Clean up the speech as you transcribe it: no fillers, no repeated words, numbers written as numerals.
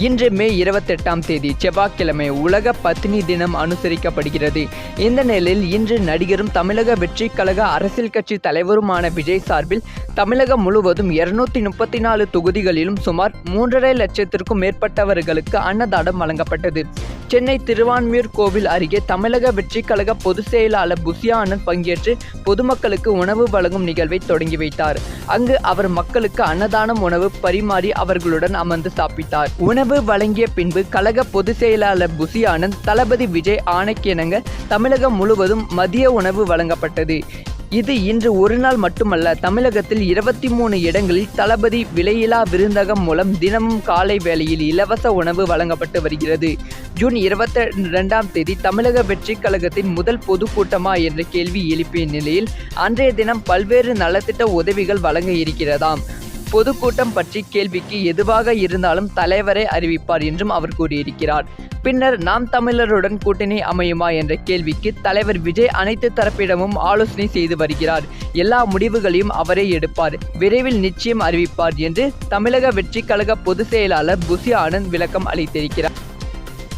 இன்று மே 28ஆம் தேதி செவ்வாய்க்கிழமை உலக பத்தினி தினம் அனுசரிக்கப்படுகிறது. இந்த நிலையில் இன்று நடிகரும் தமிழக வெற்றிக் கழக அரசியல் கட்சி தலைவருமான விஜய் சார்பில் தமிழகம் முழுவதும் 234 தொகுதிகளிலும் சுமார் 3.5 லட்சத்திற்கும் மேற்பட்டவர்களுக்கு அன்னதானம் வழங்கப்பட்டது. சென்னை திருவான்மியூர் கோவில் அருகே தமிழக வெற்றிக் கழக பொதுச் செயலாளர் புசியா ஆனந்த் பங்கேற்று பொதுமக்களுக்கு உணவு வழங்கும் நிகழ்வை தொடங்கி வைத்தார். அங்கு அவர் மக்களுக்கு அன்னதானம் உணவு பரிமாறி அவர்களுடன் அமர்ந்து சாப்பிட்டார். உணவு வழங்கிய பின்பு கழக பொதுச் செயலாளர் புசியா ஆனந்த் தளபதி விஜய் ஆணைக்கிணங்க தமிழகம் முழுவதும் மதிய உணவு வழங்கப்பட்டது. இது இன்று ஒரு நாள் மட்டுமல்ல, தமிழகத்தில் 23 இடங்களில் தளபதி விலையில்லா விருந்தகம் மூலம் தினமும் காலை வேளையில் இலவச உணவு வழங்கப்பட்டு வருகிறது. ஜூன் 22ஆம் தேதி தமிழக வெற்றிக் கழகத்தின் முதல் பொதுக்கூட்டமா என்ற கேள்வி எழுப்பிய நிலையில் அன்றைய தினம் பல்வேறு நலத்திட்ட உதவிகள் வழங்க இருக்கிறதாம். பொதுக்கூட்டம் பற்றி கேள்விக்கு எதுவாக இருந்தாலும் தலைவரை அறிவிப்பார் என்றும் அவர் கூறியிருக்கிறார். பின்னர் நாம் தமிழருடன் கூட்டணி அமையுமா என்ற கேள்விக்கு தலைவர் விஜய் அனைத்து தரப்பிடமும் ஆலோசனை செய்து வருகிறார். எல்லா முடிவுகளையும் அவரே எடுப்பார், விரைவில் நிச்சயம் அறிவிப்பார் என்று தமிழக வெற்றிக் கழக பொதுச் செயலாளர் புசியா ஆனந்த் விளக்கம் அளித்திருக்கிறார்.